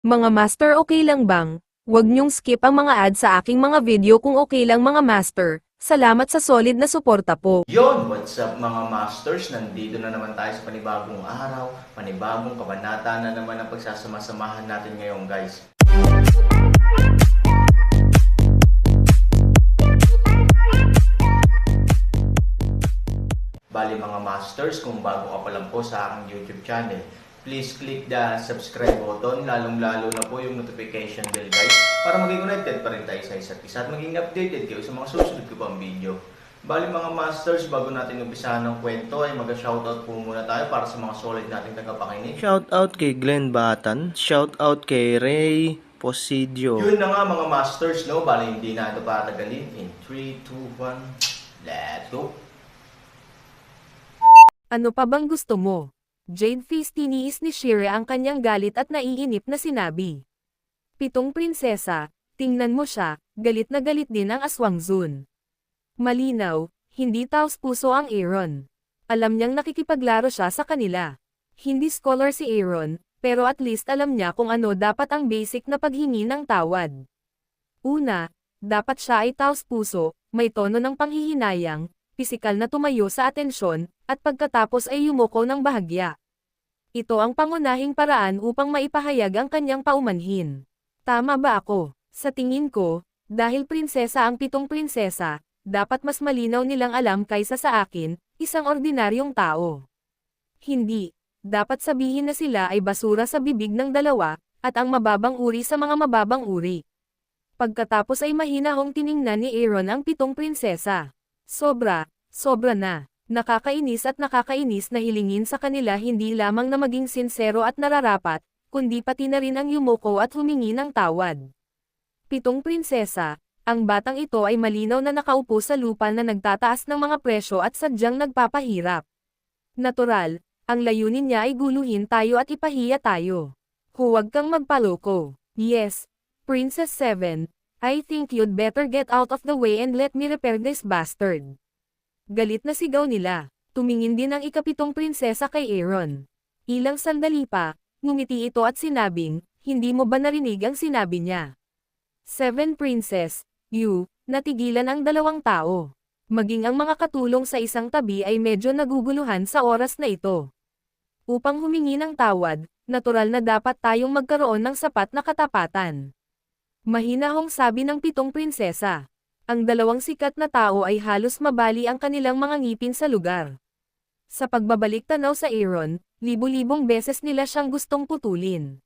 Mga master, okay lang bang? Huwag niyong skip ang mga ads sa aking mga video kung okay lang mga master. Salamat sa solid na suporta po. Yon, what's up mga masters? Nandito na naman tayo sa panibagong araw, panibagong kabanata na naman ang pagsasama-samahan natin ngayon guys. Bali mga masters, kung bago ka pa lang po sa aking YouTube channel, please click the subscribe button, lalong-lalo na po yung notification bell guys, para maging connected pa rin tayo sa isa't isa at maging updated kayo sa mga susunod ko pang video. Bali mga masters, bago natin umpisahan ng kwento ay mag-shoutout po muna tayo para sa mga solid nating tagapakinig. Shoutout kay Glenn Batan, shoutout kay Ray Posidio. Yun na nga mga masters, no? Bali hindi na ito patagalin. In 3, 2, 1, let's go! Ano pa bang gusto mo? Jade Fist tiniis ni Shira ang kanyang galit at naiinip na sinabi. Pitong prinsesa, tingnan mo siya, galit na galit din ang Aswang Zun. Malinaw, hindi taos puso ang Aaron. Alam niyang nakikipaglaro siya sa kanila. Hindi scholar si Aaron, pero at least alam niya kung ano dapat ang basic na paghingi ng tawad. Una, dapat siya ay taos puso, may tono ng panghihinayang, pisikal na tumayo sa atensyon, at pagkatapos ay yumuko ng bahagya. Ito ang pangunahing paraan upang maipahayag ang kanyang paumanhin. Tama ba ako? Sa tingin ko, dahil prinsesa ang pitong prinsesa, dapat mas malinaw nilang alam kaysa sa akin, isang ordinaryong tao. Hindi, dapat sabihin na sila ay basura sa bibig ng dalawa, at ang mababang uri sa mga mababang uri. Pagkatapos ay mahinahong tiningnan ni Aaron ang pitong prinsesa. Sobra na. Nakakainis na hilingin sa kanila hindi lamang na maging sinsero at nararapat, kundi pati na rin ang yumuko at humingi ng tawad. Pitong prinsesa, ang batang ito ay malinaw na nakaupo sa lupa na nagtataas ng mga presyo at sadyang nagpapahirap. Natural, ang layunin niya ay guluhin tayo at ipahiya tayo. Huwag kang magpaloko. Yes, Princess 7, I think you'd better get out of the way and let me repair this bastard. Galit na sigaw nila. Tumingin din ang ikapitong prinsesa kay Aaron. Ilang sandali pa, ngumiti ito at sinabing, hindi mo ba narinig ang sinabi niya? 7 Princess, natigilan ang dalawang tao. Maging ang mga katulong sa isang tabi ay medyo naguguluhan sa oras na ito. Upang humingi ng tawad, natural na dapat tayong magkaroon ng sapat na katapatan. Mahinahong sabi ng pitong prinsesa. Ang dalawang sikat na tao ay halos mabali ang kanilang mga ngipin sa lugar. Sa pagbabalik tanaw sa Aaron, libu-libong beses nila siyang gustong putulin.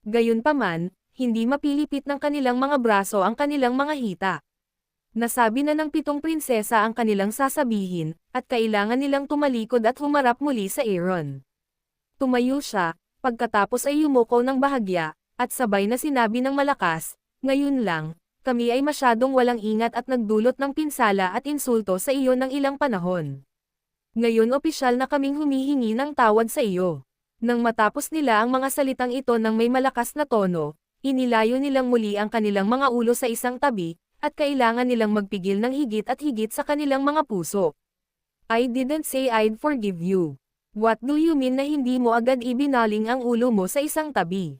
Gayunpaman, hindi mapilipit ng kanilang mga braso ang kanilang mga hita. Nasabi na ng pitong prinsesa ang kanilang sasabihin, at kailangan nilang tumalikod at humarap muli sa Aaron. Tumayo siya, pagkatapos ay yumuko ng bahagya, at sabay na sinabi ng malakas, ngayon lang, kami ay masyadong walang ingat at nagdulot ng pinsala at insulto sa iyo ng ilang panahon. Ngayon opisyal na kaming humihingi ng tawad sa iyo. Nang matapos nila ang mga salitang ito ng may malakas na tono, inilayo nilang muli ang kanilang mga ulo sa isang tabi, at kailangan nilang magpigil ng higit at higit sa kanilang mga puso. I didn't say I'd forgive you. What do you mean na hindi mo agad ibinaling ang ulo mo sa isang tabi?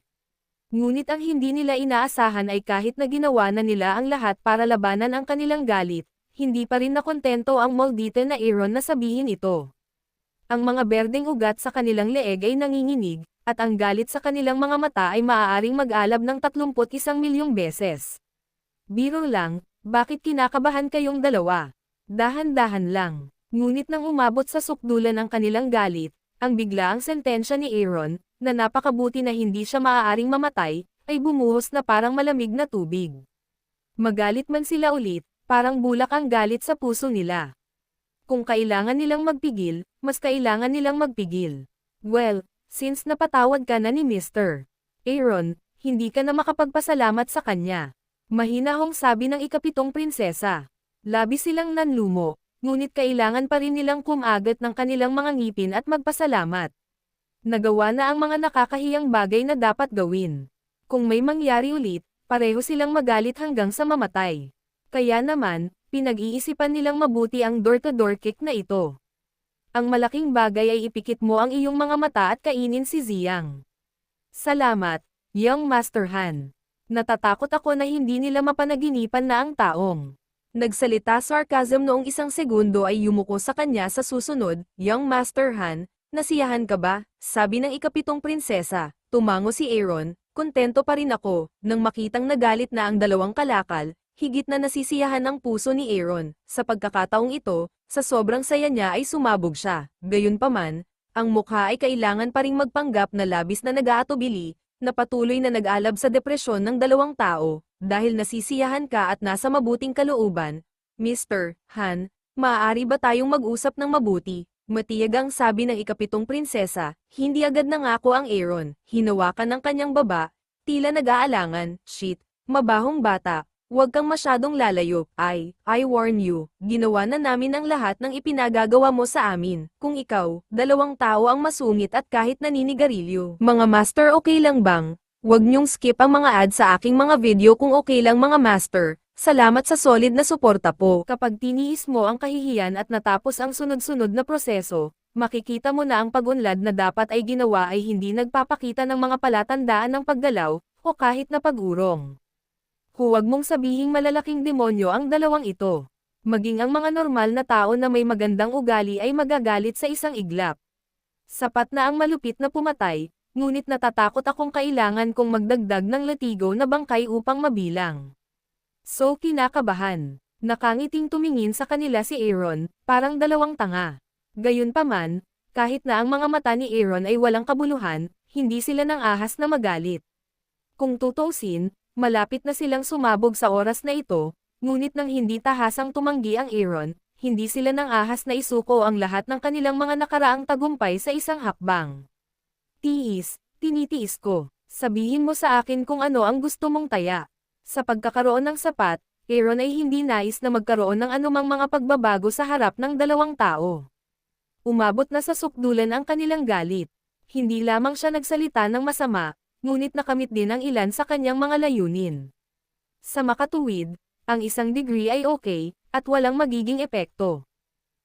Ngunit ang hindi nila inaasahan ay kahit na ginawa na nila ang lahat para labanan ang kanilang galit, hindi pa rin nakontento ang Maldita na Aaron na sabihin ito. Ang mga berdeng ugat sa kanilang leeg ay nanginginig, at ang galit sa kanilang mga mata ay maaaring mag-alab ng 31 milyong beses. Biro lang, bakit kinakabahan kayong dalawa? Dahan-dahan lang. Ngunit nang umabot sa sukdulan ang kanilang galit, ang biglaang sentensya ni Aaron, na napakabuti na hindi siya maaaring mamatay, ay bumuhos na parang malamig na tubig. Magalit man sila ulit, parang bulak ang galit sa puso nila. Kung kailangan nilang magpigil, mas kailangan nilang magpigil. Well, since napatawad ka na ni Mr. Aaron, hindi ka na makapagpasalamat sa kanya. Mahinahong sabi ng ikapitong prinsesa. Labis silang nanlumo, ngunit kailangan pa rin nilang kumagat ng kanilang mga ngipin at magpasalamat. Nagawa na ang mga nakakahiyang bagay na dapat gawin. Kung may mangyari ulit, pareho silang magalit hanggang sa mamatay. Kaya naman, pinag-iisipan nilang mabuti ang door-to-door kick na ito. Ang malaking bagay ay ipikit mo ang iyong mga mata at kainin si Ziyang. Salamat, Young Master Han. Natatakot ako na hindi nila mapanaginipan na ang taong nagsalita sarcasm noong isang segundo ay yumuko sa kanya sa susunod. Young Master Han, nasiyahan ka ba? Sabi ng ikapitong prinsesa. Tumango si Aaron, kontento pa rin ako, nang makitang nagalit na ang dalawang kalakal, higit na nasisiyahan ang puso ni Aaron. Sa pagkakataong ito, sa sobrang saya niya ay sumabog siya. Gayunpaman, ang mukha ay kailangan pa ring magpanggap na labis na nag-aatubili, na patuloy na nag-alab sa depresyon ng dalawang tao, dahil nasisiyahan ka at nasa mabuting kalooban. Mr. Han, maaari ba tayong mag-usap ng mabuti? Matiyag ang sabi ng ikapitong prinsesa. Hindi agad nangako ang Aaron. Hinawakan ng kanyang baba, tila nag-aalangan. Shit, mabahong bata. Huwag kang masyadong lalayo. I warn you, ginawa na namin ang lahat ng ipinagagawa mo sa amin. Kung ikaw, dalawang tao ang masungit at kahit naninigarilyo. Mga master, okay lang bang? Huwag niyong skip ang mga ads sa aking mga video kung okay lang mga master. Salamat sa solid na suporta po. Kapag tiniis mo ang kahihiyan at natapos ang sunod-sunod na proseso, makikita mo na ang pag-unlad na dapat ay ginawa ay hindi nagpapakita ng mga palatandaan ng paggalaw, o kahit na pag-urong. Huwag mong sabihing malalaking demonyo ang dalawang ito. Maging ang mga normal na tao na may magandang ugali ay magagalit sa isang iglap. Sapat na ang malupit na pumatay, ngunit natatakot akong kailangan kong magdagdag ng latigo na bangkay upang mabilang. So kinakabahan. Nakangiting tumingin sa kanila si Aaron, parang dalawang tanga. Gayunpaman, kahit na ang mga mata ni Aaron ay walang kabuluhan, hindi sila nang ahas na magalit. Kung tutuusin, malapit na silang sumabog sa oras na ito, ngunit nang hindi tahasang tumanggi ang Aaron, hindi sila nang ahas na isuko ang lahat ng kanilang mga nakaraang tagumpay sa isang hakbang. Tinitiis ko. Sabihin mo sa akin kung ano ang gusto mong taya. Sa pagkakaroon ng sapat, Aaron ay hindi nais na magkaroon ng anumang mga pagbabago sa harap ng dalawang tao. Umabot na sa sukdulan ang kanilang galit. Hindi lamang siya nagsalita ng masama, ngunit nakamit din ang ilan sa kanyang mga layunin. Sa makatuwid, ang isang degree ay okay, at walang magiging epekto.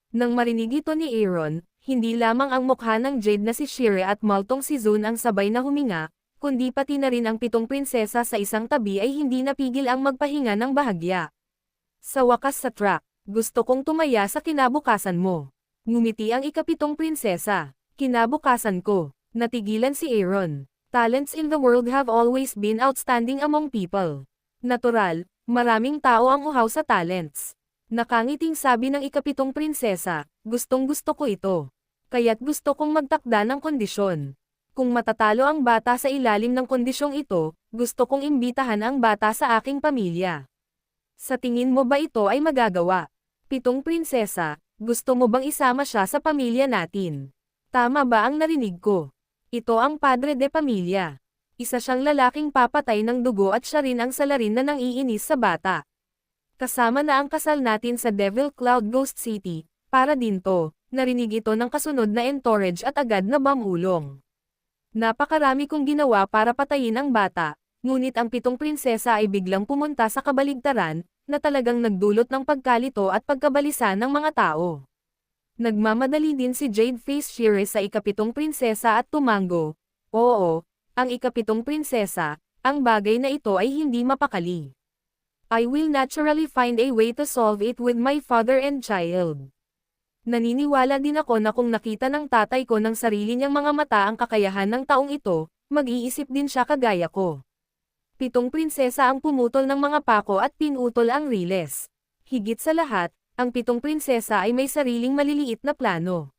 Nang marinig ito ni Aaron, hindi lamang ang mukha ng Jade na si Shire at Maltong si Zun ang sabay na huminga, kundi pati na rin ang pitong prinsesa sa isang tabi ay hindi napigil ang magpahinga ng bahagya. Sa wakas sa track, gusto kong tumaya sa kinabukasan mo. Ngumiti ang ikapitong prinsesa. Kinabukasan ko. Natigilan si Aaron. Talents in the world have always been outstanding among people. Natural, maraming tao ang uhaw sa talents. Nakangiting sabi ng ikapitong prinsesa, gustong-gusto ko ito. Kaya't gusto kong magtakda ng kondisyon. Kung matatalo ang bata sa ilalim ng kondisyong ito, gusto kong imbitahan ang bata sa aking pamilya. Sa tingin mo ba ito ay magagawa? Pitong prinsesa, gusto mo bang isama siya sa pamilya natin? Tama ba ang narinig ko? Ito ang padre de pamilya. Isa siyang lalaking papatay ng dugo at siya rin ang salarin na nangiinis sa bata. Kasama na ang kasal natin sa Devil Cloud Ghost City, para din to. Narinig ito ng kasunod na entourage at agad na bamulong. Napakarami kong ginawa para patayin ang bata, ngunit ang pitong prinsesa ay biglang pumunta sa kabaligtaran, na talagang nagdulot ng pagkalito at pagkabalisa ng mga tao. Nagmamadali din si Jade Face Shire sa ikapitong prinsesa at tumango. Oo, ang ikapitong prinsesa, ang bagay na ito ay hindi mapakali. I will naturally find a way to solve it with my father and child. Naniniwala din ako na kung nakita ng tatay ko ng sarili niyang mga mata ang kakayahan ng taong ito, mag-iisip din siya kagaya ko. Pitong prinsesa ang pumutol ng mga pako at pinutol ang riles. Higit sa lahat, ang pitong prinsesa ay may sariling maliliit na plano.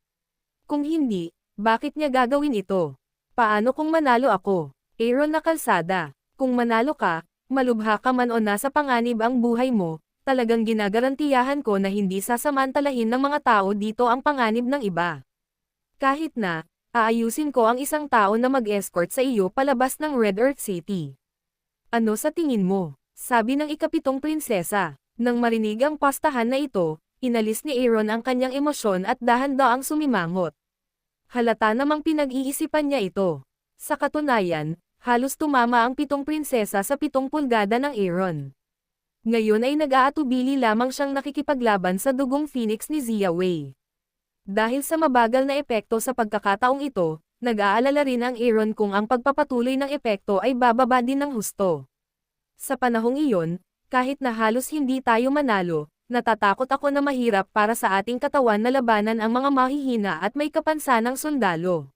Kung hindi, bakit niya gagawin ito? Paano kung manalo ako? Aaron na kalsada. Kung manalo ka, malubha ka man o nasa panganib ang buhay mo, talagang ginagarantiyahan ko na hindi sasamantalahin ng mga tao dito ang panganib ng iba. Kahit na, aayusin ko ang isang tao na mag-escort sa iyo palabas ng Red Earth City. Ano sa tingin mo? Sabi ng ikapitong prinsesa. Nang marinig ang pastahan na ito, inalis ni Aaron ang kanyang emosyon at dahan-daang sumimangot. Halata namang pinag-iisipan niya ito. Sa katunayan, halos tumama ang pitong prinsesa sa 7 pulgada ng Aaron. Ngayon ay nag-aatubili lamang siyang nakikipaglaban sa dugong phoenix ni Zia Wei. Dahil sa mabagal na epekto sa pagkakataong ito, Nag-aalala rin ang Aaron kung ang pagpapatuloy ng epekto ay bababa din ng husto. Sa panahong iyon, kahit na halos hindi tayo manalo, natatakot ako na mahirap para sa ating katawan na labanan ang mga mahihina at may kapansanang sundalo.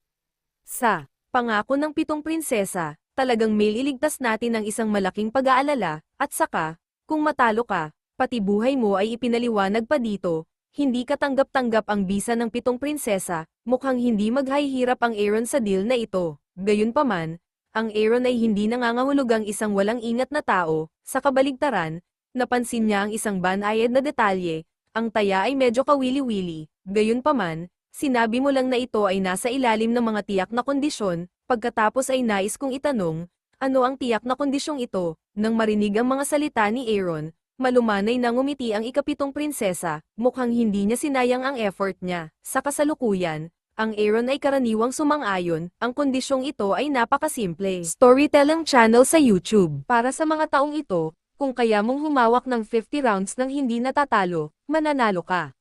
Sa pangako ng 7 prinsesa, talagang maililigtas natin ang isang malaking pag-aalala, at saka, kung matalo ka, pati buhay mo ay ipinaliwanag pa dito, hindi katanggap-tanggap ang bisa ng 7 prinsesa, mukhang hindi maghahirap ang Aaron sa deal na ito. Gayunpaman, ang Aaron ay hindi nangangahulugang isang walang ingat na tao, sa kabaligtaran, napansin niya ang isang banayad na detalye, ang taya ay medyo kawili-wili, gayunpaman, sinabi mo lang na ito ay nasa ilalim ng mga tiyak na kondisyon, pagkatapos ay nais kong itanong, ano ang tiyak na kondisyong ito? Nang marinig ang mga salita ni Aaron, malumanay na ngumiti ang ika-7 prinsesa, mukhang hindi niya sinayang ang effort niya. Sa kasalukuyan, ang Aaron ay karaniwang sumang-ayon, ang kondisyong ito ay napakasimple. Storytelling channel sa YouTube. Para sa mga taong ito, kung kaya mong humawak ng 50 rounds nang hindi natatalo, mananalo ka.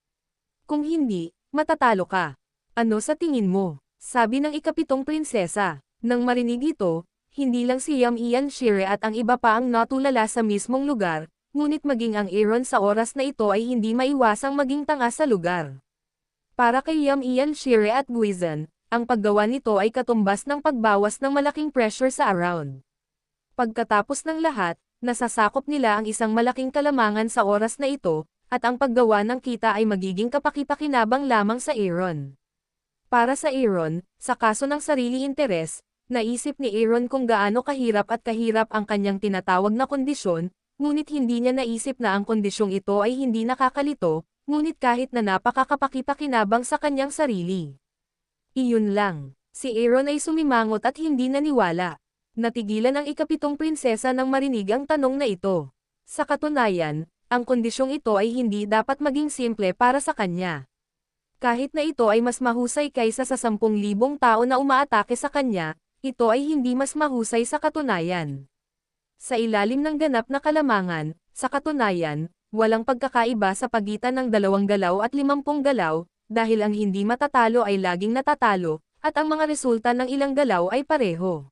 Kung hindi, matatalo ka. Ano sa tingin mo? Sabi ng ika-7 prinsesa. Nang marinig ito, hindi lang si Ian Shire at ang iba pa ang natulala sa mismong lugar, ngunit maging ang Aaron sa oras na ito ay hindi maiwasang maging tanga sa lugar. Para kay Ian Shire at Guizan, ang paggawa nito ay katumbas ng pagbawas ng malaking pressure sa around. Pagkatapos ng lahat, nasasakop nila ang isang malaking kalamangan sa oras na ito, at ang paggawa ng kita ay magiging kapakipakinabang lamang sa Aaron. Para sa Aaron, sa kaso ng sarili interes, naisip ni Aaron kung gaano kahirap at kahirap ang kanyang tinatawag na kondisyon, ngunit hindi niya naisip na ang kondisyong ito ay hindi nakakalito, ngunit kahit na napakakapakipakinabang sa kanyang sarili. Iyon lang, si Aaron ay sumimangot at hindi naniwala. Natigilan ang ika-7 prinsesa nang marinig ang tanong na ito. Sa katunayan, ang kondisyong ito ay hindi dapat maging simple para sa kanya. Kahit na ito ay mas mahusay kaysa sa 10,000 tao na umaatake sa kanya, ito ay hindi mas mahusay sa katunayan. Sa ilalim ng ganap na kalamangan, sa katunayan, walang pagkakaiba sa pagitan ng 2 galaw at 50 galaw, dahil ang hindi matatalo ay laging natatalo, at ang mga resulta ng ilang galaw ay pareho.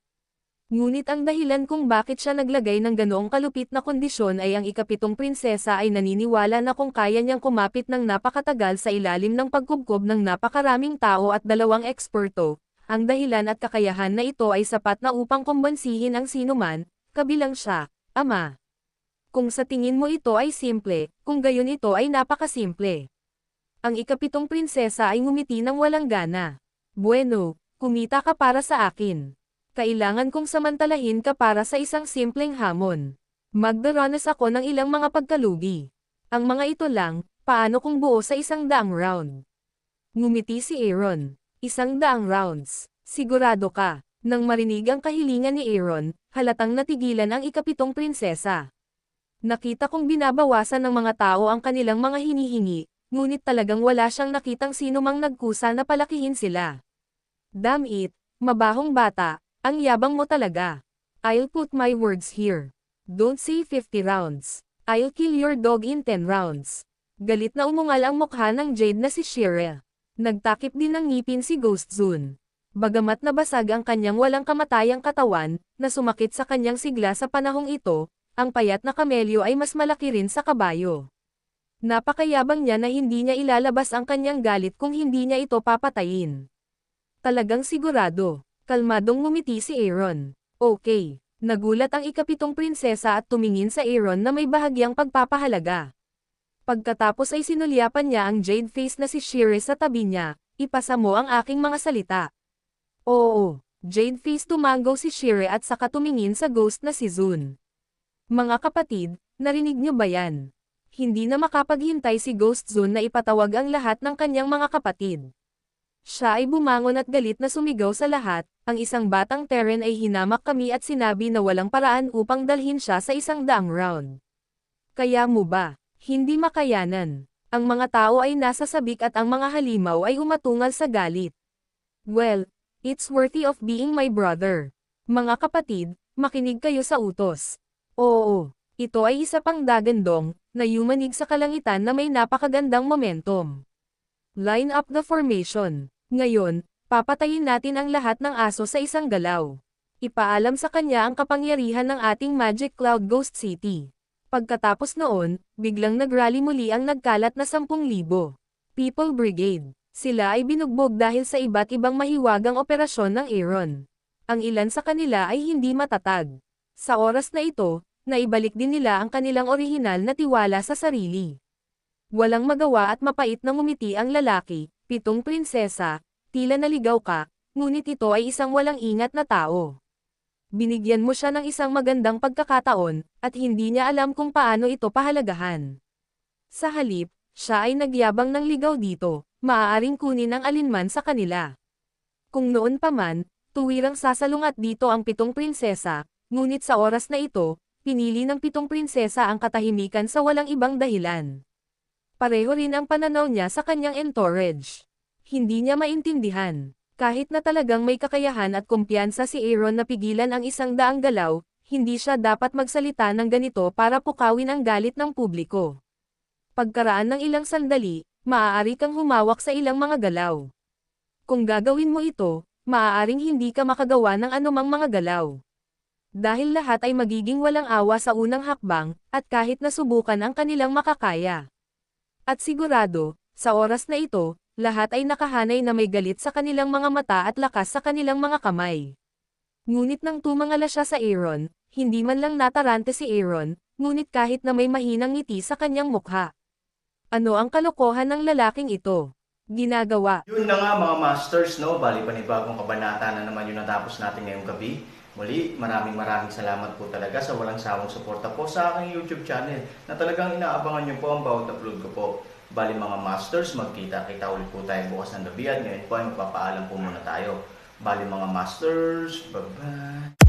Ngunit ang dahilan kung bakit siya naglagay ng ganoong kalupit na kondisyon ay ang ika-7 prinsesa ay naniniwala na kung kaya niyang kumapit ng napakatagal sa ilalim ng pagkubkob ng napakaraming tao at 2 eksperto, ang dahilan at kakayahan na ito ay sapat na upang kumbansihin ang sinuman, kabilang siya, Ama. Kung sa tingin mo ito ay simple, kung gayon ito ay napakasimple. Ang ika-7 prinsesa ay ngumiti ng walang gana. Bueno, kumita ka para sa akin. Kailangan kong samantalahin ka para sa isang simpleng hamon. Magdaranas ako ng ilang mga pagkalugi. Ang mga ito lang, paano kung buo sa 100 round? Ngumiti si Aaron. 100 rounds. Sigurado ka. Nang marinig ang kahilingan ni Aaron, halatang natigilan ang ika-7 prinsesa. Nakita kong binabawasan ng mga tao ang kanilang mga hinihingi, ngunit talagang wala siyang nakitang sinumang nagkusa na palakihin sila. Damn it, mabahong bata, ang yabang mo talaga. I'll put my words here. Don't say 50 rounds. I'll kill your dog in 10 rounds. Galit na umungal ang mukha ng Jade na si Shire. Nagtakip din ng ngipin si Ghost Zone. Bagamat nabasag ang kanyang walang kamatayang katawan, na sumakit sa kanyang sigla sa panahong ito, ang payat na kamelyo ay mas malaki rin sa kabayo. Napakayabang niya na hindi niya ilalabas ang kanyang galit kung hindi niya ito papatayin. Talagang sigurado. Kalmadong ngumiti si Aaron. Okay. Nagulat ang ika-7 prinsesa at tumingin sa Aaron na may bahagyang pagpapahalaga. Pagkatapos ay sinulyapan niya ang jade face na si Shire sa tabi niya, ipasa mo ang aking mga salita. Oo, jade face tumango si Shire at saka tumingin sa ghost na si Zun. Mga kapatid, narinig niyo ba yan? Hindi na makapaghintay si Ghost Zone na ipatawag ang lahat ng kanyang mga kapatid. Siya ay bumangon at galit na sumigaw sa lahat, ang isang batang Terran ay hinamak kami at sinabi na walang paraan upang dalhin siya sa 100 round. Kaya mo ba? Hindi makayanan. Ang mga tao ay nasa sabik at ang mga halimaw ay umatungal sa galit. Well, it's worthy of being my brother. Mga kapatid, makinig kayo sa utos. Oo, ito ay isa pang dagandong, na yumanig sa kalangitan na may napakagandang momentum. Line up the formation. Ngayon, Papatayin natin ang lahat ng aso sa isang galaw. Ipaalam sa kanya ang kapangyarihan ng ating Magic Cloud Ghost City. Pagkatapos noon, biglang nagrally muli ang nagkalat na 10,000 People Brigade. Sila ay binugbog dahil sa iba't ibang mahiwagang operasyon ng Aaron. Ang ilan sa kanila ay hindi matatag. Sa oras na ito, naibalik din nila ang kanilang orihinal na tiwala sa sarili. Walang magawa at mapait na ngumiti ang lalaki, pitong prinsesa, tila naligaw ka, ngunit ito ay isang walang ingat na tao. Binigyan mo siya ng isang magandang pagkakataon, at hindi niya alam kung paano ito pahalagahan. Sa halip, siya ay nagyabang ng ligaw dito, maaaring kunin ang alinman sa kanila. Kung noon pa man, tuwirang sasalungat dito ang pitong prinsesa, ngunit sa oras na ito, pinili ng pitong prinsesa ang katahimikan sa walang ibang dahilan. Pareho rin ang pananaw niya sa kanyang entourage. Hindi niya maintindihan. Kahit na talagang may kakayahan at kumpiyansa si Aaron na pigilan ang 100 galaw, hindi siya dapat magsalita ng ganito para pukawin ang galit ng publiko. Pagkaraan ng ilang sandali, maaari kang humawak sa ilang mga galaw. Kung gagawin mo ito, maaaring hindi ka makagawa ng anumang mga galaw. Dahil lahat ay magiging walang awa sa unang hakbang, at kahit nasubukan ang kanilang makakaya. At sigurado, sa oras na ito, lahat ay nakahanay na may galit sa kanilang mga mata at lakas sa kanilang mga kamay. Ngunit nang tumangala siya sa Aaron, hindi man lang natarante si Aaron, ngunit kahit na may mahinang ngiti sa kanyang mukha. Ano ang kalokohan ng lalaking ito? Ginagawa. Yun na nga mga masters, no? Bali panibagong kabanata na naman yung natapos natin ngayong gabi. Muli, maraming salamat po talaga sa walang sawang suporta po sa aking YouTube channel na talagang inaabangan nyo po ang bawat upload ko po. Bali mga masters, magkita-kita ulit po tayo bukas ng gabi at ngayon po ay magpapaalam po muna tayo. Bali mga masters, bye-bye!